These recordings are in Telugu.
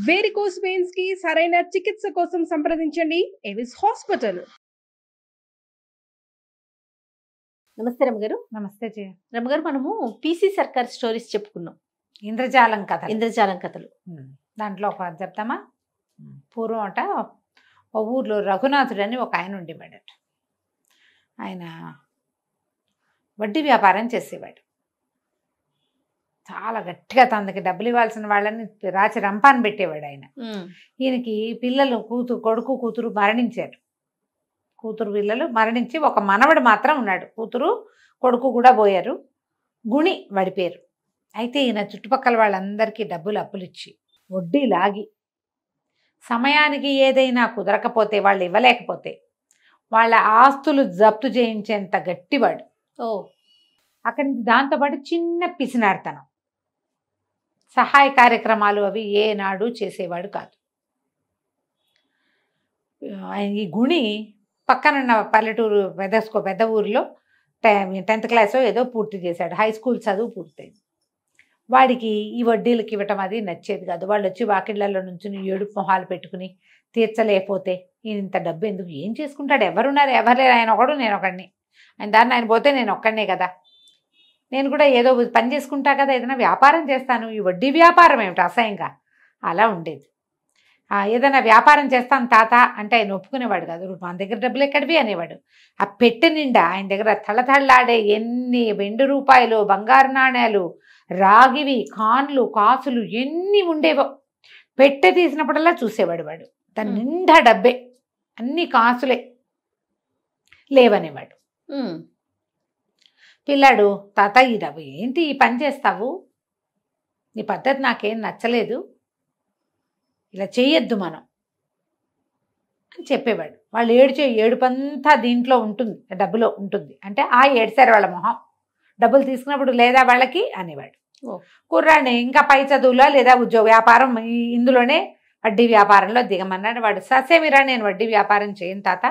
వేరికోస్ వెయిన్స్ కి సరైన చికిత్స కోసం సంప్రదించండి ఎవిస్ హాస్పిటల్. నమస్తే రమగారు. నమస్తే జయ. రమగారు, మనము పీసీ సర్కార్ స్టోరీస్ చెప్పుకున్నాం. ఇంద్రజాలం కథ. ఇంద్రజాలం కథలు. దాంట్లో ఒక చెప్తామా? పూర్వం అట ఒక ఊర్లో రఘునాథుడు అని ఒక ఆయన ఉండేవాడట. ఆయన వడ్డీ వ్యాపారం చేసేవాడు. చాలా గట్టిగా తనకి డబ్బులు ఇవ్వాల్సిన వాళ్ళని రాచి రంపాన్ని పెట్టేవాడు ఆయన. ఈయనకి పిల్లలు కొడుకు కూతురు మరణించారు. కూతురు పిల్లలు మరణించి ఒక మనవడు మాత్రం ఉన్నాడు. కూతురు కొడుకు కూడా పోయారు. గుణి వాడి పేరు. అయితే ఈయన చుట్టుపక్కల వాళ్ళందరికీ డబ్బులు అప్పులు ఇచ్చి వడ్డీ లాగి సమయానికి ఏదైనా కుదరకపోతే వాళ్ళు ఇవ్వలేకపోతే వాళ్ళ ఆస్తులు జప్తు చేయించేంత గట్టివాడు. అక్కడి నుంచి దాంతోపాటు చిన్న పిసినార్తనం, సహాయ కార్యక్రమాలు అవి ఏనాడు చేసేవాడు కాదు. ఈ గుణి పక్కనున్న పల్లెటూరు పెద్ద ఊరిలో 10th క్లాస్ ఏదో పూర్తి చేశాడు. హై స్కూల్ చదువు పూర్తయింది. వాడికి ఈ వడ్డీలకి ఇవ్వటం అది నచ్చేది కాదు. వాళ్ళు వచ్చి వాకిళ్లలో నుంచి ఏడుపు మొహాలు పెట్టుకుని తీర్చలేకపోతే ఇంత డబ్బు ఎందుకు, ఏం చేసుకుంటాడు, ఎవరున్నారు, ఎవరులేరు, ఆయన ఒకడు నేను ఒకడిని, ఆయన దాన్ని ఆయన పోతే నేను ఒక్కడనే కదా, నేను కూడా ఏదో పని చేసుకుంటా కదా, ఏదైనా వ్యాపారం చేస్తాను, ఈ వడ్డీ వ్యాపారం ఏమిటి అసహ్యంగా అలా ఉండేది. ఏదైనా వ్యాపారం చేస్తాను తాత అంటే ఆయన ఒప్పుకునేవాడు కాదు. మన దగ్గర డబ్బులు ఎక్కడివి అనేవాడు. ఆ పెట్టె నిండా ఆయన దగ్గర తళతళలాడే ఎన్ని వెండి రూపాయలు, బంగారు నాణ్యాలు, రాగివి, కాన్లు, కాసులు ఎన్ని ఉండేవో. పెట్టె తీసినప్పుడల్లా చూసేవాడు వాడు. దాని నిండా డబ్బే, అన్ని కాసులే, లేవనేవాడు. పిల్లాడు, తాత ఈ డబ్బు ఏంటి, ఈ పని చేస్తావు, నీ పద్ధతి నాకేం నచ్చలేదు, ఇలా చేయొద్దు మనం అని చెప్పేవాడు. వాళ్ళు ఏడుపంతా దీంట్లో ఉంటుంది, డబ్బులో ఉంటుంది. అంటే ఏడ్చారు వాళ్ళ మొహం, డబ్బులు తీసుకున్నప్పుడు లేదా వాళ్ళకి అనేవాడు. కుర్రాడిని ఇంకా పై చదువులో లేదా ఉద్యోగ వ్యాపారం ఇందులోనే వడ్డీ వ్యాపారంలో దిగమన్నాడు. వాడు ససేమిరా నేను వడ్డీ వ్యాపారం చేయను తాత,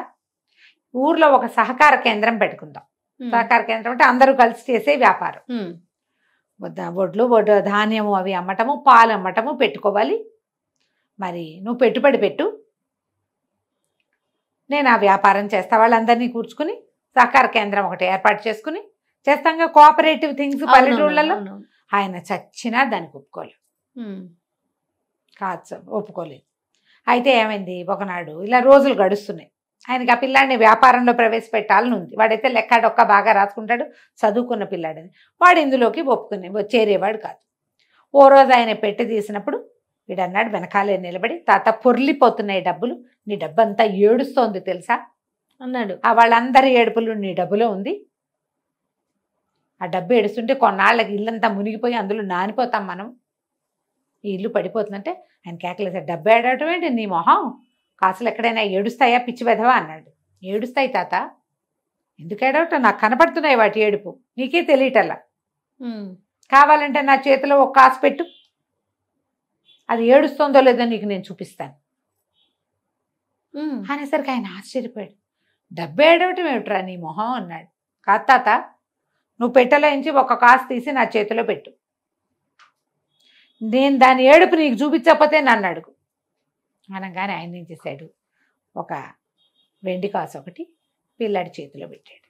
ఊర్లో ఒక సహకార కేంద్రం పెట్టుకుందాం. సహకార కేంద్రం అంటే అందరూ కలిసి చేసే వ్యాపారం. వడ్లు ధాన్యము అవి అమ్మటము, పాలు అమ్మటము పెట్టుకోవాలి. మరి నువ్వు పెట్టుబడి పెట్టు, నేను ఆ వ్యాపారం చేస్తా. వాళ్ళందరినీ కూర్చుకుని సహకార కేంద్రం ఒకటి ఏర్పాటు చేసుకుని చేస్తాంగా, కోఆపరేటివ్ థింగ్స్ పల్లెటూళ్ళలో. ఆయన చచ్చినా దానికి ఒప్పుకోలేదు. అయితే ఏమైంది, ఒకనాడు ఇలా రోజులు గడుస్తున్నాయి. ఆయనకి ఆ పిల్లాడిని వ్యాపారంలో ప్రవేశపెట్టాలని ఉంది. వాడైతే లెక్క డొక్క బాగా రాసుకుంటాడు, చదువుకున్న పిల్లాడని. వాడు ఇందులోకి చేరేవాడు కాదు. ఓ రోజు ఆయన పెట్టి తీసినప్పుడు వీడు అన్నాడు వెనకాలే నిలబడి, తాత పొర్లిపోతున్నాయి డబ్బులు, నీ డబ్బంతా ఏడుస్తోంది తెలుసా అన్నాడు. వాళ్ళందరి ఏడుపులు నీ డబ్బులో ఉంది. ఆ డబ్బు ఏడుస్తుంటే కొన్నాళ్ళకి ఇల్లంతా మునిగిపోయి అందులో నానిపోతాం మనం, ఈ ఇల్లు పడిపోతుందంటే ఆయన కేకలేసాడు, డబ్బు ఏడవటం ఏంటి నీ మొహం, కాసులు ఎక్కడైనా ఏడుస్తాయా పిచ్చి వెధవా అన్నాడు. ఏడుస్తాయి తాత, ఎందుకు ఏడవటం, నాకు కనపడుతున్నాయి వాటి ఏడుపు, నీకే తెలియటల్లా, కావాలంటే నా చేతిలో ఒక కాసు పెట్టు, అది ఏడుస్తుందో లేదో నీకు నేను చూపిస్తాను అనేసరికి ఆయన ఆశ్చర్యపోయాడు. డబ్బు ఏడవటం ఏమిట్రా నీ మొహం అన్నాడు. కాదు తాత, నువ్వు పెట్టలోంచి ఒక కాసు తీసి నా చేతిలో పెట్టు, నేను దాని ఏడుపు నీకు చూపించకపోతే నన్ను అడుగు అనగానే ఆయన ఏం చేశాడు, ఒక వెండి కాసు ఒకటి పిల్లాడి చేతిలో పెట్టాడు.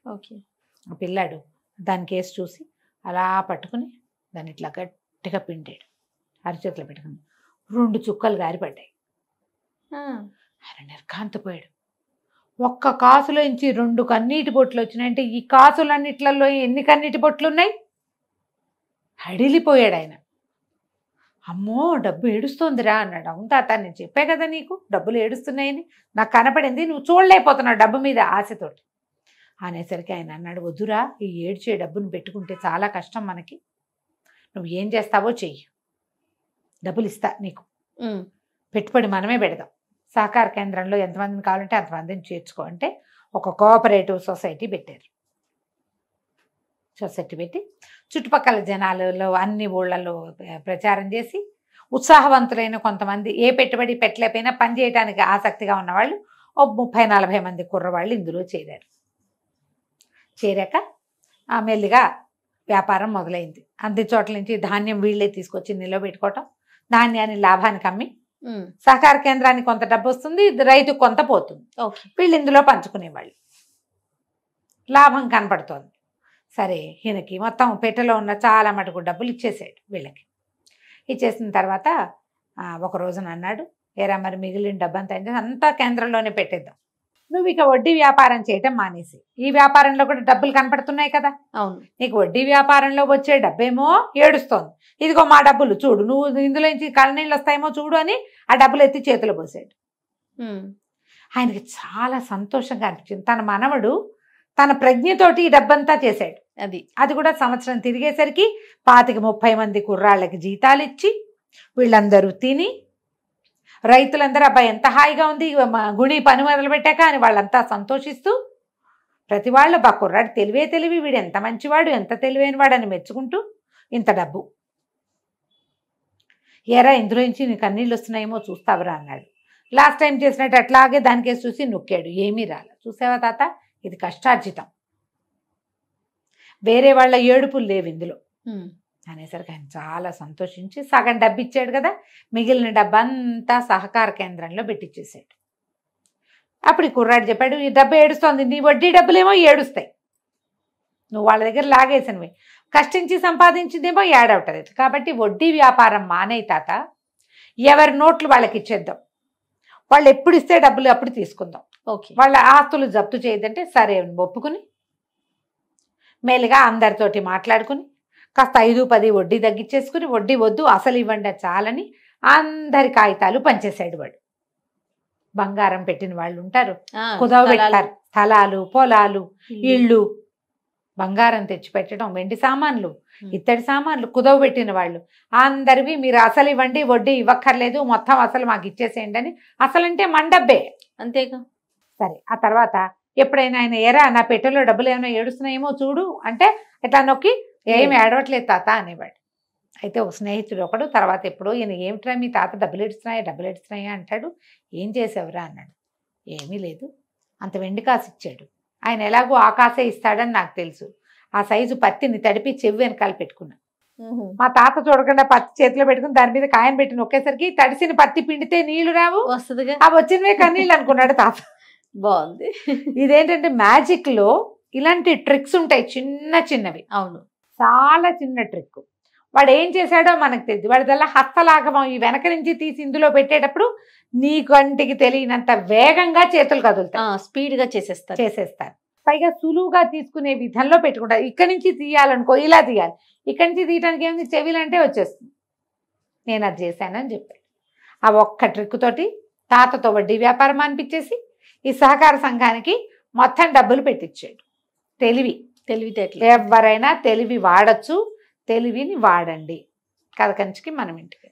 ఆ పిల్లాడు దాని కేసు చూసి అలా పట్టుకుని దాన్ని ఇట్లా గట్టిగా పిండాడు, అరిచేతిలో పెట్టుకుని 2 చుక్కలు గారిపడ్డాయి. ఆయన నిర్ఘాంతపోయాడు. ఒక్క కాసులోంచి 2 కన్నీటి బొట్లు వచ్చినాయంటే ఈ కాసులన్నిట్లలో ఎన్ని కన్నీటి బొట్లు ఉన్నాయి, హడిలిపోయాడు ఆయన. అమ్మో డబ్బు ఏడుస్తోందిరా అన్నాడు. అవును తాత, నేను చెప్పే కదా నీకు డబ్బులు ఏడుస్తున్నాయని, నాకు కనపడింది, నువ్వు చూడలేకపోతున్నావు డబ్బు మీద ఆశతోటి అనేసరికి ఆయన అన్నాడు, వద్దురా, ఈ ఏడ్చే డబ్బును పెట్టుకుంటే చాలా కష్టం మనకి, నువ్వు ఏం చేస్తావో చెయ్యి, డబ్బులు ఇస్తా నీకు, పెట్టుబడి మనమే పెడదాం, సహకార కేంద్రంలో ఎంతమందిని కావాలంటే అంతమందిని చేర్చుకో అంటే ఒక కోఆపరేటివ్ సొసైటీ పెట్టారు. సొసైటీ పెట్టి చుట్టుపక్కల జనాలలో అన్ని ఊళ్ళల్లో ప్రచారం చేసి ఉత్సాహవంతులైన కొంతమంది, ఏ పెట్టుబడి పెట్టలేకపోయినా పని చేయడానికి ఆసక్తిగా ఉన్నవాళ్ళు 30-40 మంది కుర్రవాళ్ళు ఇందులో చేరారు. చేరాక మెల్లిగా వ్యాపారం మొదలైంది. అన్ని చోట్ల నుంచి ధాన్యం వీళ్ళే తీసుకొచ్చి నిలబెట్టుకోవటం, ధాన్యాన్ని లాభానికి అమ్మి సహకార కేంద్రానికి కొంత డబ్బు వస్తుంది, రైతుకు కొంత పోతుంది. ఓకే. వీళ్ళు ఇందులో పంచుకునేవాళ్ళు, లాభం కనపడుతోంది. సరే, ఈయనకి మొత్తం పెట్టెలో ఉన్న చాలా మటుకు డబ్బులు ఇచ్చేసాడు వీళ్ళకి. ఇచ్చేసిన తర్వాత ఒక రోజున అన్నాడు, ఏరా మరి మిగిలిన డబ్బంతా అంతా కేంద్రంలోనే పెట్టేద్దాం, నువ్వు ఇక వడ్డీ వ్యాపారం చేయటం మానేసి, ఈ వ్యాపారంలో కూడా డబ్బులు కనపడుతున్నాయి కదా, అవును, నీకు వడ్డీ వ్యాపారంలో వచ్చే డబ్బేమో ఏడుస్తోంది, ఇదిగో మా డబ్బులు చూడు, నువ్వు ఇందులో నుంచి కళ్ళనీళ్ళు వస్తాయేమో చూడు అని ఆ డబ్బులు ఎత్తి చేతిలో పోసాడు. ఆయనకి చాలా సంతోషంగా అనిపించింది. తన మనవడు తన ప్రజ్ఞతోటి ఈ డబ్బంతా చేశాడు. అది కూడా సంవత్సరం తిరిగేసరికి 25-30 మంది కుర్రాళ్ళకి జీతాలు ఇచ్చి, వీళ్ళందరూ తిని, రైతులందరూ అబ్బాయి ఎంత హాయిగా ఉంది గుణి పని మొదలు పెట్టాక అని వాళ్ళంతా సంతోషిస్తూ, ప్రతి వాళ్ళు బా కుర్రాడు తెలివి, వీడు ఎంత మంచివాడు, ఎంత తెలివైన వాడు అని మెచ్చుకుంటూ, ఇంత డబ్బు ఎరా ఇందులో నుంచి నీకు కన్నీళ్ళు వస్తున్నాయేమో చూస్తావరా అన్నాడు. లాస్ట్ టైం చేసినట్టు అట్లాగే దానికేసి చూసి నొక్కాడు, ఏమీ రాలే. చూసావా తాత, ఇది కష్టార్జితం, వేరే వాళ్ళ ఏడుపులు లేవు ఇందులో అనేసరికి ఆయన చాలా సంతోషించి సగం డబ్బు ఇచ్చాడు కదా, మిగిలిన డబ్బంతా సహకార కేంద్రంలో పెట్టించేసాడు. అప్పుడు ఈ కుర్రాడు చెప్పాడు, ఈ డబ్బు ఏడుస్తోంది, నీ వడ్డీ డబ్బులేమో ఏడుస్తాయి, నువ్వు వాళ్ళ దగ్గర లాగేసినవి, కష్టించి సంపాదించిందేమో ఏడవుతుంది, కాబట్టి వడ్డీ వ్యాపారం మానే తాత, ఎవరి నోట్లు వాళ్ళకి ఇచ్చేద్దాం, వాళ్ళు ఎప్పుడు ఇస్తే డబ్బులు అప్పుడు తీసుకుందాం, ఓకే, వాళ్ళ ఆస్తులు జప్తు చేయదంటే సరే ఒప్పుకుని, మేలుగా అందరితోటి మాట్లాడుకుని కాస్త 5-10 వడ్డీ తగ్గించేసుకుని, వడ్డీ వద్దు అసలు ఇవ్వండి చాలని అందరి కాగితాలు పంచేశాడు వాడు. బంగారం పెట్టిన వాళ్ళు ఉంటారు, కుదవ పెట్టారు, స్థలాలు, పొలాలు, ఇళ్ళు, బంగారం తెచ్చి పెట్టడం, వెండి సామాన్లు, ఇత్తడి సామాన్లు కుదవ పెట్టిన వాళ్ళు అందరివి మీరు అసలు ఇవ్వండి, వడ్డీ ఇవ్వక్కర్లేదు, మొత్తం అసలు మాకు ఇచ్చేసేయండి అని. అసలంటే మండబ్బే, అంతేగా. సరే, ఆ తర్వాత ఎప్పుడైనా ఆయన ఎరా నా పెట్టెలో డబ్బులు ఏమైనా ఏడుస్తున్నాయేమో చూడు అంటే ఇట్లా నొక్కి ఏమి ఏడవట్లేదు తాత అనేవాడు. అయితే ఒక స్నేహితుడు ఒకడు తర్వాత ఎప్పుడో ఈయన ఏమిట్రా మీ తాత డబ్బులు ఏడుస్తున్నాయా అంటాడు. ఏం చేసావురా అన్నాడు. ఏమీ లేదు, అంత వెండి కాసు ఇచ్చాడు, ఆయన ఎలాగో ఆకాశే ఇస్తాడని నాకు తెలుసు, ఆ సైజు పత్తిని తడిపి చెవి వెనకాల పెట్టుకున్నా, మా తాత చూడకుండా పత్తి చేతిలో పెట్టుకుని దాని మీద కాయను పెట్టి నొక్కేసరికి తడిసిన పత్తి పిండితే నీళ్లు రావు, వస్తుందిగా, అవి వచ్చినవే కన్నీళ్ళు అనుకున్నాడు తాత. బాగుంది. ఇదేంటంటే మ్యాజిక్ లో ఇలాంటి ట్రిక్స్ ఉంటాయి, చిన్నవి. అవును, చాలా చిన్న ట్రిక్. వాడు ఏం చేశాడో మనకు తెలియదు, వాడిదల్లా హస్తలాగమం, ఈ వెనక నుంచి తీసి ఇందులో పెట్టేటప్పుడు నీ కంటికి తెలియనంత వేగంగా చేతులు కదులుతాయి, స్పీడ్ గా చేసేస్తారు. పైగా సులువుగా తీసుకునే విధంలో పెట్టుకుంటారు. ఇక్కడి నుంచి తీయాలనుకో ఇలా తీయాలి, ఇక్కడి నుంచి తీయడానికి ఏముంది, చెవిలంటే వచ్చేస్తుంది. నేను అది చేశానని చెప్పాడు. ఆ ఒక్క ట్రిక్ తోటి తాతతో వడ్డీ వ్యాపారం అనిపించేసి ఈ సహకార సంఘానికి మొత్తం డబ్బులు పెట్టించాడు. తెలివితేటలు. ఎవరైనా తెలివి వాడచ్చు, తెలివిని వాడండి. కథ కంచికి మనం ఇంటికి.